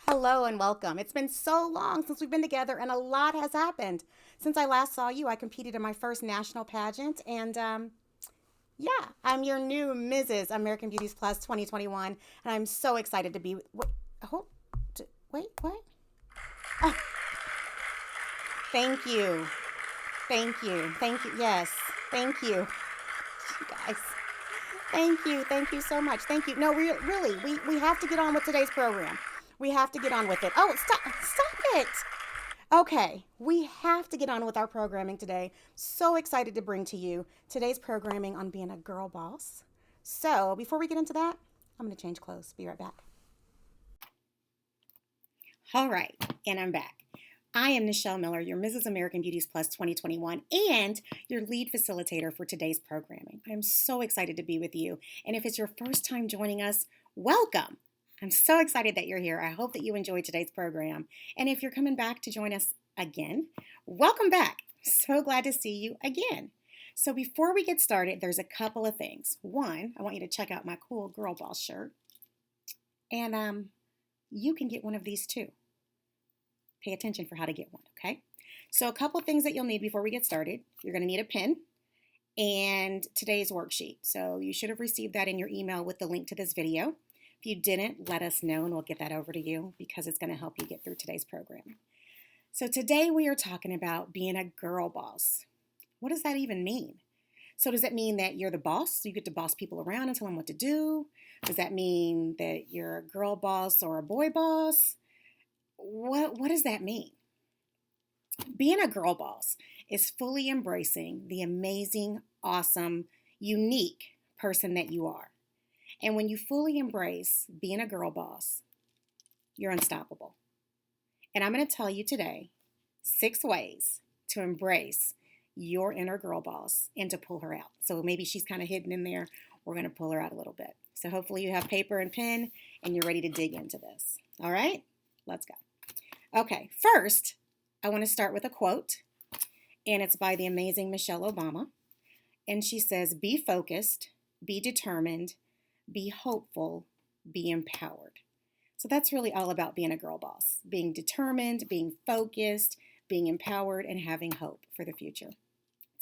Hello and welcome. It's been so long since we've been together, and a lot has happened. Since I last saw you, I competed in my first national pageant, and yeah, I'm your new Mrs. American Beauties Plus 2021, and I'm so excited to be. Hold, wait, what? Oh, thank you, thank you. Yes, thank you, you guys. Thank you so much. Thank you. No, really, we have to get on with today's program. We have to get on with it. Oh, stop it. Okay, we have to get on with our programming today. So excited to bring to you today's programming on being a girl boss. So, before we get into that, I'm going to change clothes. Be right back. All right, and I'm back. I am Nichelle Miller, your Mrs. American Beauties Plus 2021, and your lead facilitator for today's programming. I'm so excited to be with you. And if it's your first time joining us, welcome. I'm so excited that you're here. I hope that you enjoyed today's program. And if you're coming back to join us again, welcome back. So glad to see you again. So before we get started, there's a couple of things. One, I want you to check out my cool Girl Boss shirt. And you can get one of these too. Pay attention for how to get one, okay? So a couple things that you'll need before we get started. You're going to need a pen and today's worksheet. So you should have received that in your email with the link to this video. If you didn't, let us know and we'll get that over to you because it's going to help you get through today's program. So today we are talking about being a girl boss. What does that even mean? So does that mean that you're the boss? So you get to boss people around and tell them what to do? Does that mean that you're a girl boss or a boy boss? What does that mean? Being a girl boss is fully embracing the amazing, awesome, unique person that you are. And when you fully embrace being a girl boss, you're unstoppable. And I'm going to tell you today 6 ways to embrace your inner girl boss and to pull her out. So maybe she's kind of hidden in there. We're going to pull her out a little bit. So hopefully you have paper and pen and you're ready to dig into this. All right, let's go. Okay, first, I want to start with a quote, and it's by the amazing Michelle Obama. And she says, be focused, be determined, be hopeful, be empowered. So that's really all about being a girl boss, being determined, being focused, being empowered, and having hope for the future.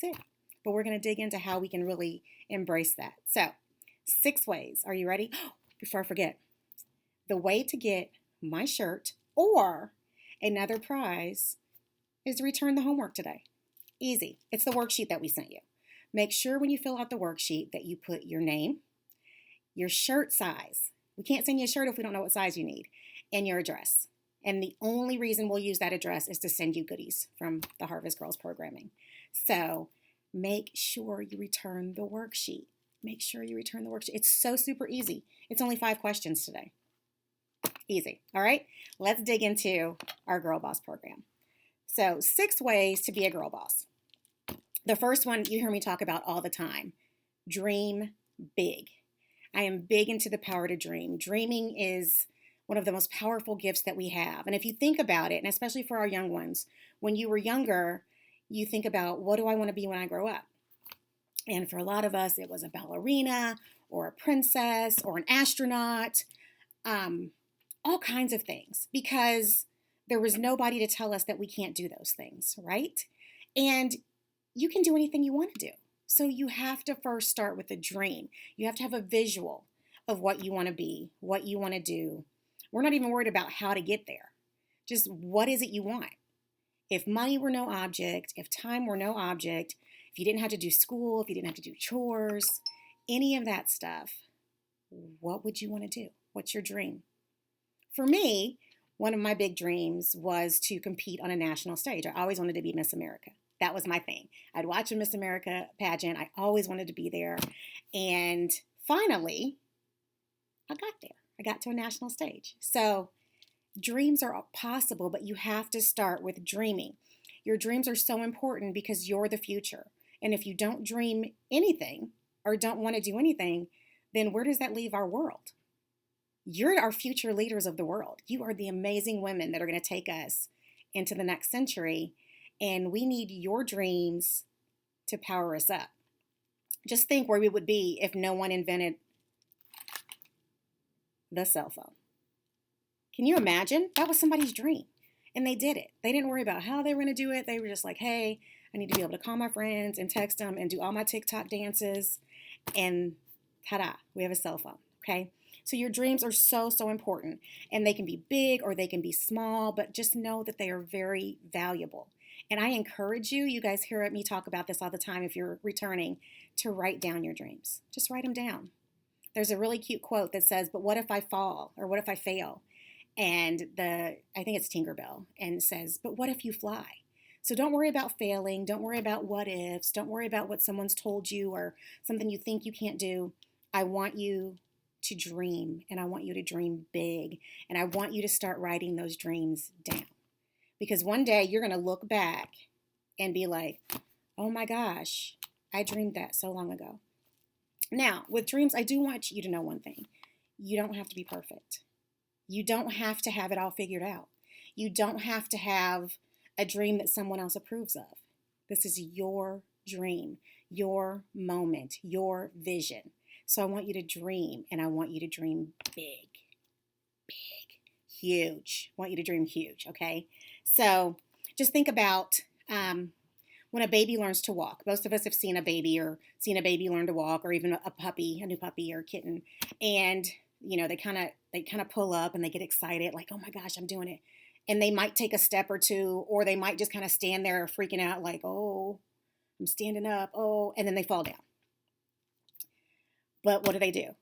That's it. But we're going to dig into how we can really embrace that. So, 6 ways. Are you ready? Before I forget, the way to get my shirt or another prize is to return the homework today. Easy. It's the worksheet that we sent you. Make sure when you fill out the worksheet that you put your name, your shirt size. We can't send you a shirt if we don't know what size you need, and your address. And the only reason we'll use that address is to send you goodies from the Harvest Girls programming. So make sure you return the worksheet. Make sure you return the worksheet. It's so super easy. It's only 5 questions today. Easy. All right, let's dig into our Girl Boss program. So 6 ways to be a girl boss. The first one you hear me talk about all the time, dream big. I am big into the power to dream. Dreaming is one of the most powerful gifts that we have. And if you think about it, and especially for our young ones, when you were younger, you think about, what do I want to be when I grow up? And for a lot of us, it was a ballerina or a princess or an astronaut. All kinds of things, because there was nobody to tell us that we can't do those things, right? And you can do anything you want to do. So you have to first start with a dream. You have to have a visual of what you want to be, what you want to do. We're not even worried about how to get there. Just what is it you want? If money were no object, if time were no object, if you didn't have to do school, if you didn't have to do chores, any of that stuff, what would you want to do? What's your dream? For me, one of my big dreams was to compete on a national stage. I always wanted to be Miss America. That was my thing. I'd watch a Miss America pageant. I always wanted to be there. And finally, I got there. I got to a national stage. So dreams are possible, but you have to start with dreaming. Your dreams are so important because you're the future. And if you don't dream anything or don't want to do anything, then where does that leave our world? You're our future leaders of the world. You are the amazing women that are going to take us into the next century. And we need your dreams to power us up. Just think where we would be if no one invented the cell phone. Can you imagine? That was somebody's dream. And they did it. They didn't worry about how they were going to do it. They were just like, hey, I need to be able to call my friends and text them and do all my TikTok dances. And ta-da, we have a cell phone, okay? So your dreams are so, so important. And they can be big or they can be small, but just know that they are very valuable. And I encourage you, you guys hear me talk about this all the time if you're returning, to write down your dreams. Just write them down. There's a really cute quote that says, but what if I fall or what if I fail? And I think it's Tinkerbell, and says, but what if you fly? So don't worry about failing. Don't worry about what ifs. Don't worry about what someone's told you or something you think you can't do. I want you to dream, and I want you to dream big, and I want you to start writing those dreams down. Because one day you're going to look back and be like, oh my gosh, I dreamed that so long ago. Now, with dreams, I do want you to know one thing. You don't have to be perfect. You don't have to have it all figured out. You don't have to have a dream that someone else approves of. This is your dream, your moment, your vision. So I want you to dream, and I want you to dream big, huge. I want you to dream huge, okay? So just think about when a baby learns to walk. Most of us have seen a baby or seen a baby learn to walk, or even a puppy, a new puppy or a kitten. And, you know, they kind of pull up and they get excited, like, oh my gosh, I'm doing it. And they might take a step or two, or they might just kind of stand there freaking out like, oh, I'm standing up, oh, and then they fall down. But what do?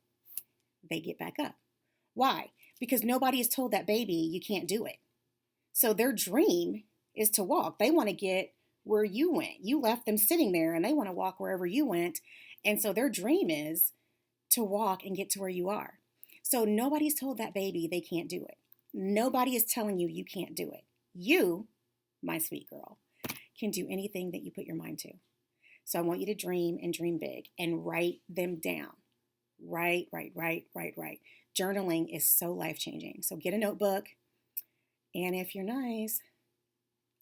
They get back up. Why? Because nobody has told that baby you can't do it. So their dream is to walk. They want to get where you went. You left them sitting there and they want to walk wherever you went. And so their dream is to walk and get to where you are. So nobody's told that baby they can't do it. Nobody is telling you you can't do it. You, my sweet girl, can do anything that you put your mind to. So I want you to dream and dream big and write them down. Write. Journaling is so life-changing. So get a notebook. And if you're nice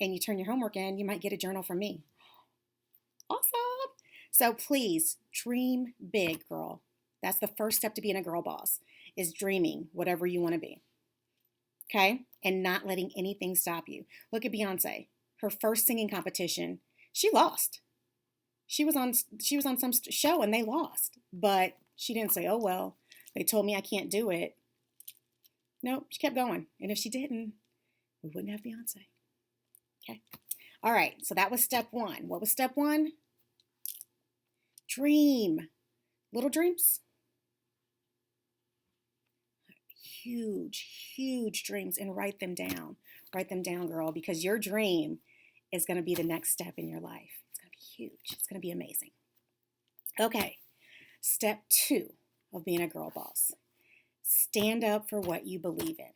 and you turn your homework in, you might get a journal from me. Awesome. So please dream big, girl. That's the first step to being a girl boss, is dreaming whatever you want to be. Okay? And not letting anything stop you. Look at Beyonce. Her first singing competition, she lost. She was on some show and they lost. But she didn't say, oh, well, they told me I can't do it. Nope, she kept going. And if she didn't, we wouldn't have Beyonce. Okay. All right. So that was step one. What was step one? Dream. Little dreams. Huge dreams, and write them down. Write them down, girl, because your dream is going to be the next step in your life. It's going to be huge. It's going to be amazing. Okay. Step two of being a girl boss. Stand up for what you believe in.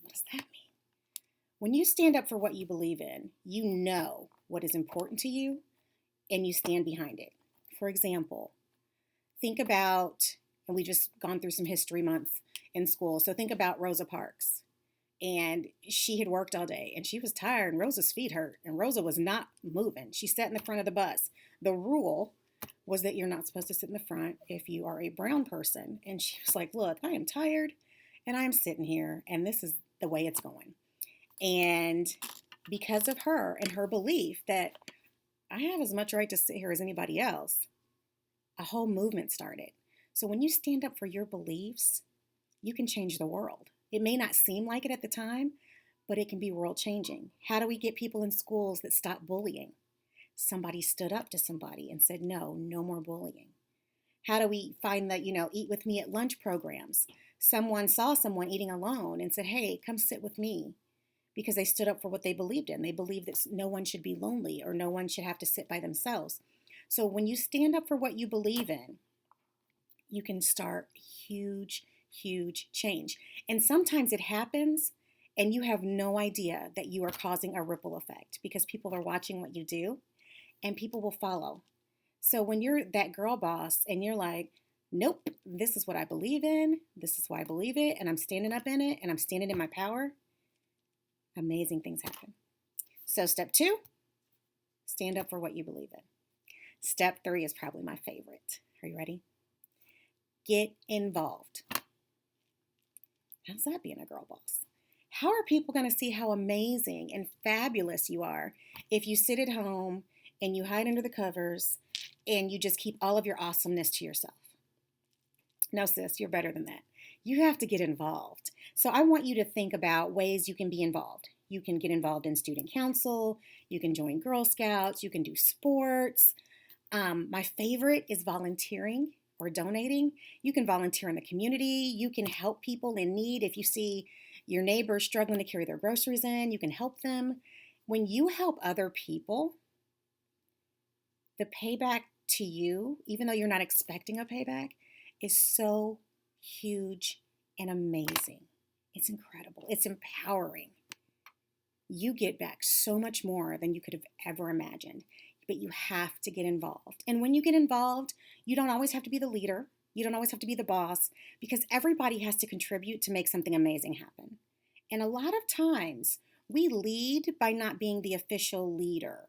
What does that mean? When you stand up for what you believe in, you know what is important to you and you stand behind it. For example, think about, and we've just gone through some history month in school, so think about Rosa Parks. And she had worked all day and she was tired and Rosa's feet hurt and Rosa was not moving. She sat in the front of the bus. The rule was that you're not supposed to sit in the front if you are a brown person. And she was like, look, I am tired and I'm sitting here and this is the way it's going. And because of her and her belief that I have as much right to sit here as anybody else, a whole movement started. So when you stand up for your beliefs, you can change the world. It may not seem like it at the time, but it can be world changing. How do we get people in schools that stop bullying? Somebody stood up to somebody and said, no more bullying. How do we find that, eat with me at lunch programs? Someone saw someone eating alone and said, hey, come sit with me, because they stood up for what they believed in. They believed that no one should be lonely or no one should have to sit by themselves. So when you stand up for what you believe in, you can start huge change. And sometimes it happens and you have no idea that you are causing a ripple effect because people are watching what you do and people will follow. So when you're that girl boss and you're like, nope, this is what I believe in, this is why I believe it, and I'm standing up in it and I'm standing in my power, amazing things happen. So step 2, stand up for what you believe in. Step 3 is probably my favorite. Are you ready? Get involved. How's that being a girl boss? How are people going to see how amazing and fabulous you are if you sit at home and you hide under the covers and you just keep all of your awesomeness to yourself? No, sis, you're better than that. You have to get involved. So I want you to think about ways you can be involved. You can get involved in student council. You can join Girl Scouts. You can do sports. My favorite is volunteering or donating. You can volunteer in the community. You can help people in need. If you see your neighbors struggling to carry their groceries in, you can help them. When you help other people, the payback to you, even though you're not expecting a payback, is so huge and amazing. It's incredible. It's empowering. You get back so much more than you could have ever imagined, but you have to get involved. And when you get involved, you don't always have to be the leader. You don't always have to be the boss, because everybody has to contribute to make something amazing happen. And a lot of times we lead by not being the official leader.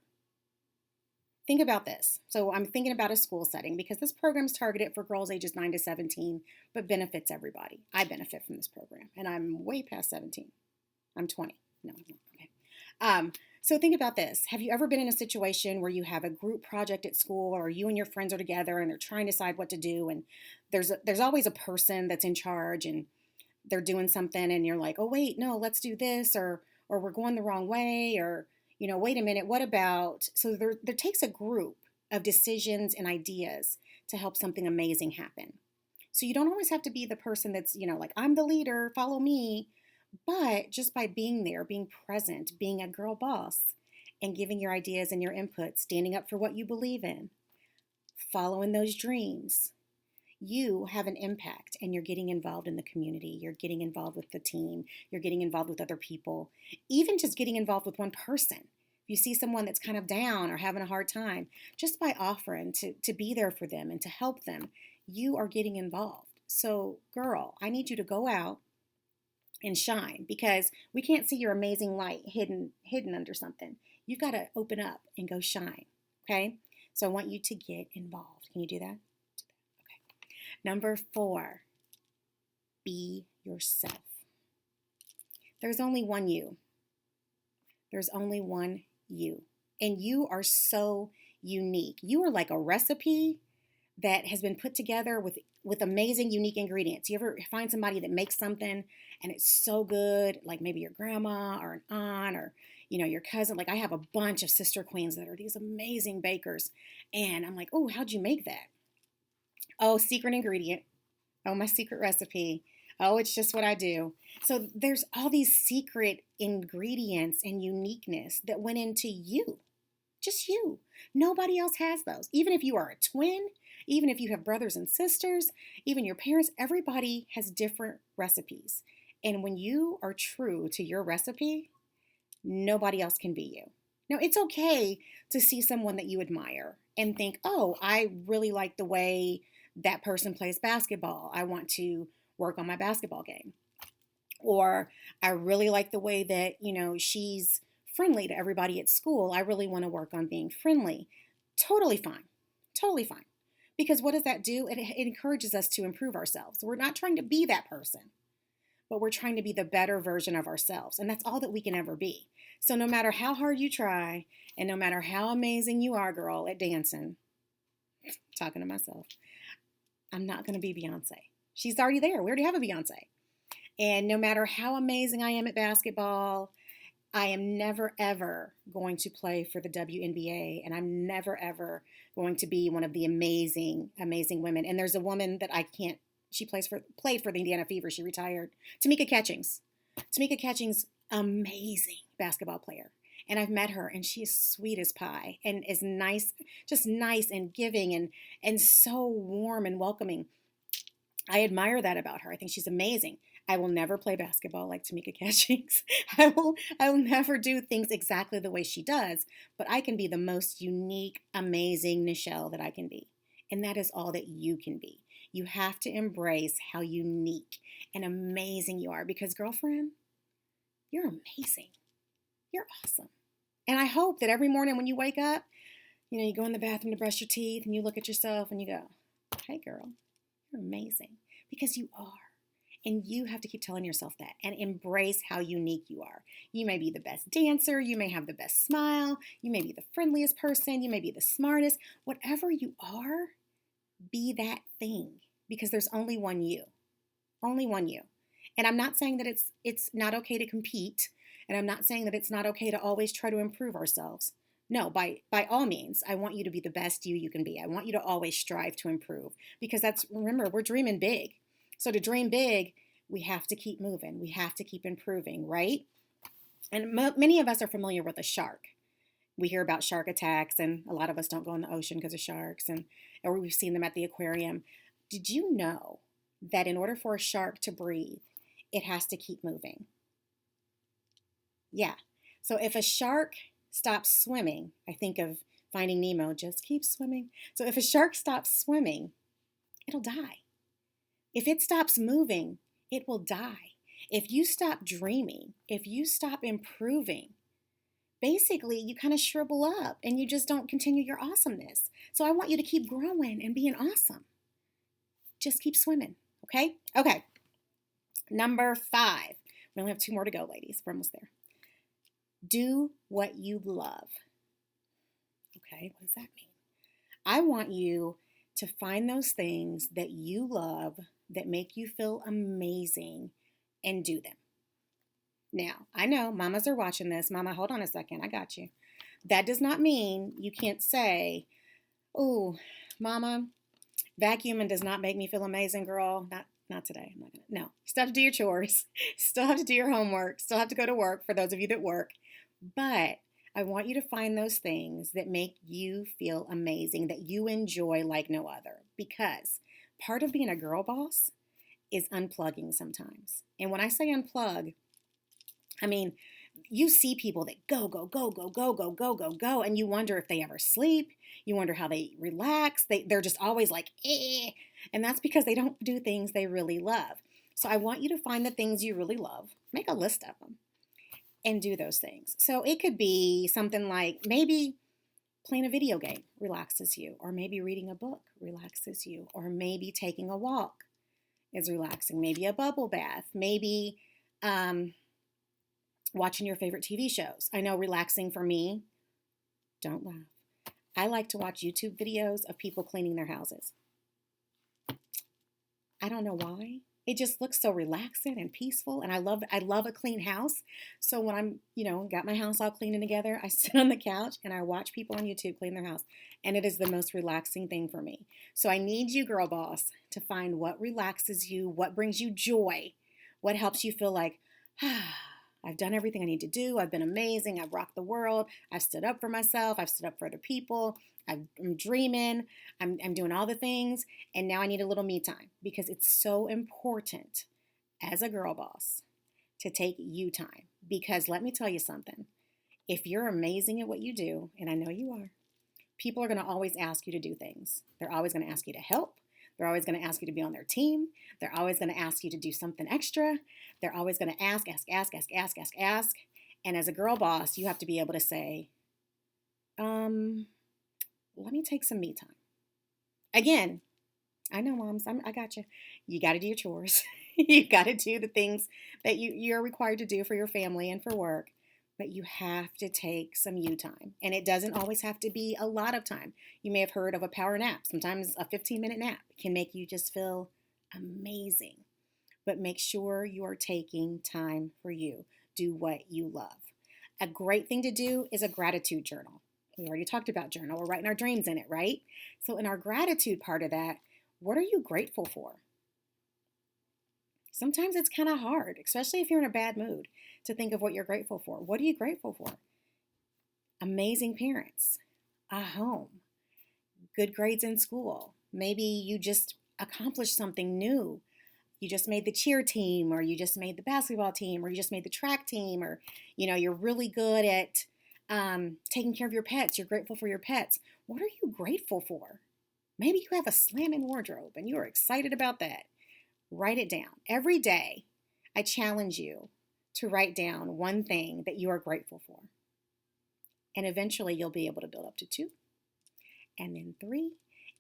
Think about this. So I'm thinking about a school setting, because this program is targeted for girls ages 9 to 17, but benefits everybody. I benefit from this program, and I'm way past 17. I'm 20. No, I'm not. Okay. So think about this. Have you ever been in a situation where you have a group project at school, or you and your friends are together and they're trying to decide what to do, and there's always a person that's in charge and they're doing something, and you're like, oh wait, no, let's do this, or we're going the wrong way, or wait a minute, what about? So there takes a group of decisions and ideas to help something amazing happen. So you don't always have to be the person that's, like, I'm the leader, follow me. But just by being there, being present, being a girl boss, and giving your ideas and your input, standing up for what you believe in, following those dreams, you have an impact, and you're getting involved in the community. You're getting involved with the team. You're getting involved with other people. Even just getting involved with one person. If you see someone that's kind of down or having a hard time, just by offering to be there for them and to help them, you are getting involved. So, girl, I need you to go out and shine, because we can't see your amazing light hidden under something. You've got to open up and go shine, okay? So I want you to get involved. Can you do that? Okay. Number 4, be yourself. There's only one you. There's only one you. And you are so unique. You are like a recipe that has been put together with amazing, unique ingredients. You ever find somebody that makes something and it's so good, like maybe your grandma or an aunt or, your cousin. Like, I have a bunch of sister queens that are these amazing bakers. And I'm like, oh, how'd you make that? Oh, secret ingredient. Oh, my secret recipe. Oh, it's just what I do. So there's all these secret ingredients and uniqueness that went into you. Just you. Nobody else has those. Even if you are a twin, even if you have brothers and sisters, even your parents, everybody has different recipes. And when you are true to your recipe, nobody else can be you. Now, it's okay to see someone that you admire and think, oh, I really like the way that person plays basketball. I want to work on my basketball game. Or I really like the way that, she's friendly to everybody at school. I really want to work on being friendly. Totally fine. Totally fine. Because what does that do? It encourages us to improve ourselves. We're not trying to be that person, but we're trying to be the better version of ourselves. And that's all that we can ever be. So no matter how hard you try, and no matter how amazing you are, girl, at dancing, talking to myself, I'm not going to be Beyonce. She's already there. We already have a Beyonce. And no matter how amazing I am at basketball, I am never, ever going to play for the WNBA, and I'm never, ever going to be one of the amazing, amazing women. And there's a woman that she played for the Indiana Fever. She retired. Tamika Catchings. Tamika Catchings, amazing basketball player. And I've met her, and she is sweet as pie and is nice, just nice and giving and so warm and welcoming. I admire that about her. I think she's amazing. I will never play basketball like Tamika Catchings. I will never do things exactly the way she does, but I can be the most unique, amazing Nichelle that I can be. And that is all that you can be. You have to embrace how unique and amazing you are, because, girlfriend, you're amazing. You're awesome. And I hope that every morning when you wake up, you go in the bathroom to brush your teeth and you look at yourself and you go, hey, girl, you're amazing, because you are. And you have to keep telling yourself that and embrace how unique you are. You may be the best dancer, you may have the best smile, you may be the friendliest person, you may be the smartest. Whatever you are, be that thing, because there's only one you. Only one you. And I'm not saying that it's not okay to compete, and I'm not saying that it's not okay to always try to improve ourselves. No, by all means, I want you to be the best you can be. I want you to always strive to improve, because remember, we're dreaming big. So to dream big, we have to keep moving. We have to keep improving, right? And many of us are familiar with a shark. We hear about shark attacks, and a lot of us don't go in the ocean because of sharks, or we've seen them at the aquarium. Did you know that in order for a shark to breathe, it has to keep moving? Yeah. So if a shark stops swimming, I think of Finding Nemo, just keep swimming. So if a shark stops swimming, it'll die. If it stops moving, it will die. If you stop dreaming, if you stop improving, basically you kind of shrivel up and you just don't continue your awesomeness. So I want you to keep growing and being awesome. Just keep swimming, okay? Okay. Number 5. We only have 2 more to go, ladies. We're almost there. Do what you love. Okay, what does that mean? I want you to find those things that you love that make you feel amazing and do them. Now, I know mamas are watching this. Mama, hold on a second. I got you. That does not mean you can't say, oh, mama, vacuuming does not make me feel amazing, girl. Not today. I'm not gonna. No, you still have to do your chores. Still have to do your homework. Still have to go to work for those of you that work. But I want you to find those things that make you feel amazing, that you enjoy like no other. Because part of being a girl boss is unplugging sometimes. And when I say unplug, I mean, you see people that go, go, go, go, go, go, go, go, go, and you wonder if they ever sleep. You wonder how they relax. They're just always like, eh. And that's because they don't do things they really love. So I want you to find the things you really love. Make a list of them and do those things. So it could be something like maybe playing a video game relaxes you, or maybe reading a book relaxes you, or maybe taking a walk is relaxing, maybe a bubble bath, maybe watching your favorite TV shows. I know relaxing for me, don't laugh, I like to watch YouTube videos of people cleaning their houses. I don't know why. It just looks so relaxing and peaceful, and I love a clean house. So when I'm, got my house all clean and together, I sit on the couch and I watch people on YouTube clean their house, and it is the most relaxing thing for me. So I need you, girl boss, to find what relaxes you, what brings you joy, what helps you feel like, I've done everything I need to do. I've been amazing. I've rocked the world. I've stood up for myself. I've stood up for other people. I'm dreaming. I'm doing all the things. And now I need a little me time, because it's so important as a girl boss to take you time. Because let me tell you something. If you're amazing at what you do, and I know you are, people are going to always ask you to do things. They're always going to ask you to help. They're always going to ask you to be on their team. They're always going to ask you to do something extra. They're always going to ask. And as a girl boss, you have to be able to say, let me take some me time. Again, I know, moms, I got you. You got to do your chores. You got to do the things that you're required to do for your family and for work. But you have to take some you time. And it doesn't always have to be a lot of time. You may have heard of a power nap. Sometimes a 15-minute nap can make you just feel amazing. But make sure you are taking time for you. Do what you love. A great thing to do is a gratitude journal. We already talked about journal. We're writing our dreams in it, right? So in our gratitude part of that, what are you grateful for? Sometimes it's kind of hard, especially if you're in a bad mood, to think of what you're grateful for. What are you grateful for? Amazing parents, a home, good grades in school. Maybe you just accomplished something new. You just made the cheer team, or you just made the basketball team, or you just made the track team, or you're really good at taking care of your pets. You're grateful for your pets. What are you grateful for? Maybe you have a slamming wardrobe and you are excited about that. Write it down. Every day, I challenge you to write down one thing that you are grateful for. And eventually you'll be able to build up to 2, and then 3.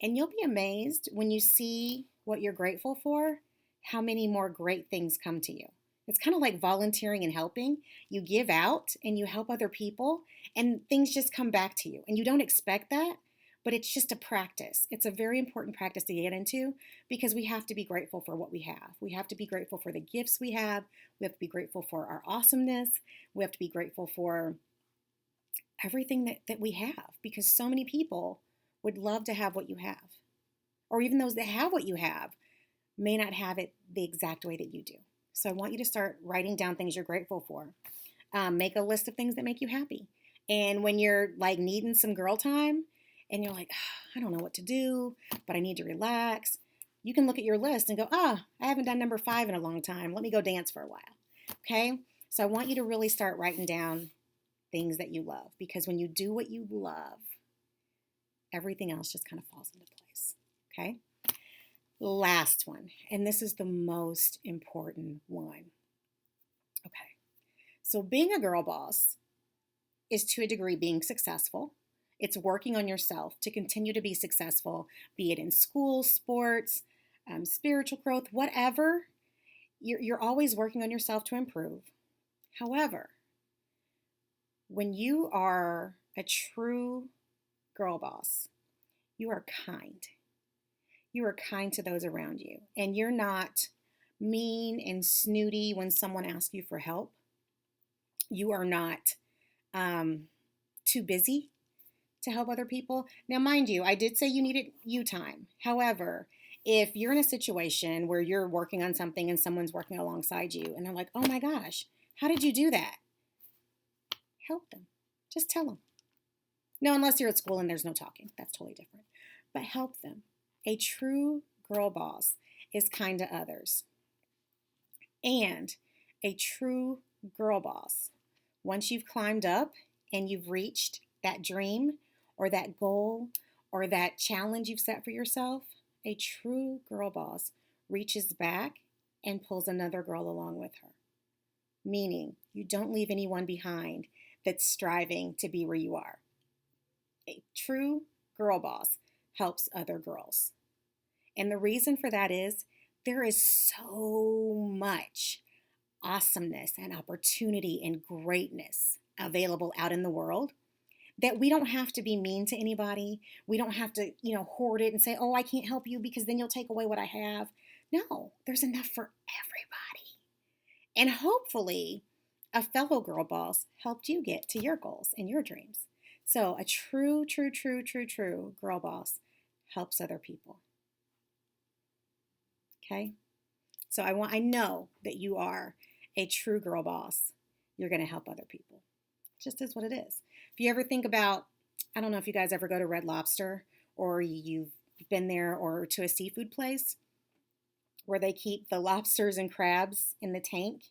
And you'll be amazed when you see what you're grateful for. how many more great things come to you. It's kind of like volunteering and helping. You give out and you help other people, and things just come back to you. And you don't expect that, but it's just a practice. It's a very important practice to get into because we have to be grateful for what we have. We have to be grateful for the gifts we have. We have to be grateful for our awesomeness. We have to be grateful for everything that we have, because so many people would love to have what you have. Or even those that have what you have may not have it the exact way that you do. So I want you to start writing down things you're grateful for. Make a list of things that make you happy. And when you're like needing some girl time and you're like, I don't know what to do, but I need to relax, you can look at your list and go, I haven't done number 5 in a long time. Let me go dance for a while. Okay? So I want you to really start writing down things that you love, because when you do what you love, everything else just kind of falls into place. Okay? Last one, and this is the most important one. Okay, so being a girl boss is to a degree being successful. It's working on yourself to continue to be successful, be it in school, sports, spiritual growth, whatever. You're always working on yourself to improve. However, when you are a true girl boss, you are kind. You are kind to those around you, and you're not mean and snooty when someone asks you for help. You are not too busy to help other people. Now, mind you, I did say you needed you time. However, if you're in a situation where you're working on something and someone's working alongside you and they're like, oh my gosh, how did you do that? Help them. Just tell them. No, unless you're at school and there's no talking. That's totally different. But help them. A true girl boss is kind to others. And a true girl boss, once you've climbed up and you've reached that dream or that goal or that challenge you've set for yourself, a true girl boss reaches back and pulls another girl along with her. Meaning, you don't leave anyone behind that's striving to be where you are. A true girl boss helps other girls. And the reason for that is there is so much awesomeness and opportunity and greatness available out in the world that we don't have to be mean to anybody. We don't have to, hoard it and say, I can't help you because then you'll take away what I have. No, there's enough for everybody. And hopefully a fellow girl boss helped you get to your goals and your dreams. So a true girl boss helps other people. Okay? So I know that you are a true girl boss. You're going to help other people. It just is what it is. If you ever think about, I don't know if you guys ever go to Red Lobster or you've been there, or to a seafood place where they keep the lobsters and crabs in the tank.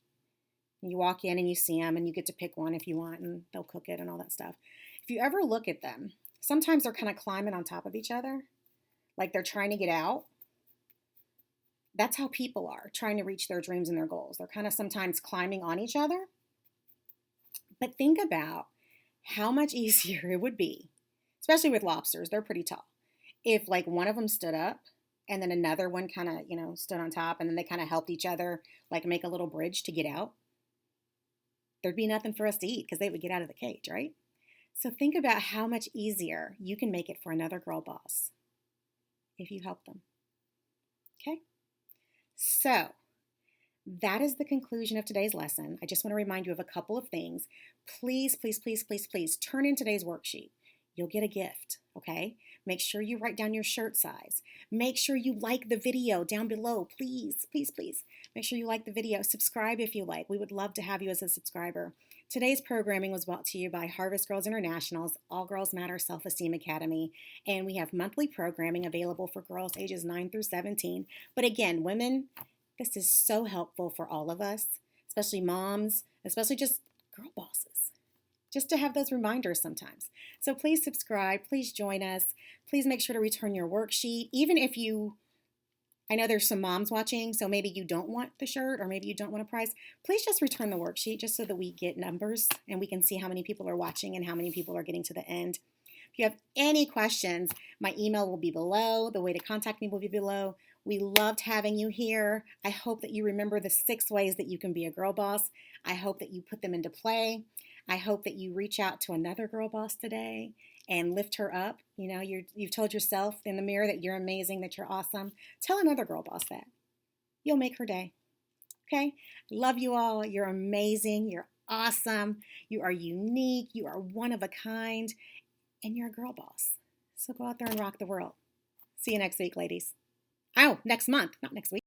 And you walk in and you see them and you get to pick one if you want, and they'll cook it and all that stuff. If you ever look at them, sometimes they're kind of climbing on top of each other, like they're trying to get out. That's how people are trying to reach their dreams and their goals. They're kind of sometimes climbing on each other. But think about how much easier it would be, especially with lobsters. They're pretty tall. If like one of them stood up and then another one kind of, stood on top, and then they kind of helped each other, like make a little bridge to get out, there'd be nothing for us to eat because they would get out of the cage, right? So think about how much easier you can make it for another girl boss if you help them. Okay? So that is the conclusion of today's lesson. I just want to remind you of a couple of things. Please turn in today's worksheet. You'll get a gift, okay? Make sure you write down your shirt size. Make sure you like the video down below. Please. Make sure you like the video. Subscribe if you like. We would love to have you as a subscriber. Today's programming was brought to you by Harvest Girls International's All Girls Matter Self-Esteem Academy, and we have monthly programming available for girls ages 9 through 17. But again, women, this is so helpful for all of us, especially moms, especially just girl bosses, just to have those reminders sometimes. So please subscribe, please join us, please make sure to return your worksheet, even if I know there's some moms watching, so maybe you don't want the shirt or maybe you don't want a prize. Please just return the worksheet just so that we get numbers and we can see how many people are watching and how many people are getting to the end. If you have any questions, my email will be below. The way to contact me will be below. We loved having you here. I hope that you remember the 6 ways that you can be a girl boss. I hope that you put them into play. I hope that you reach out to another girl boss today and lift her up. You know, you've told yourself in the mirror that you're amazing, that you're awesome. Tell another girl boss that. You'll make her day. Okay? Love you all. You're amazing. You're awesome. You are unique. You are one of a kind. And you're a girl boss. So go out there and rock the world. See you next week, ladies. Oh, next month, not next week.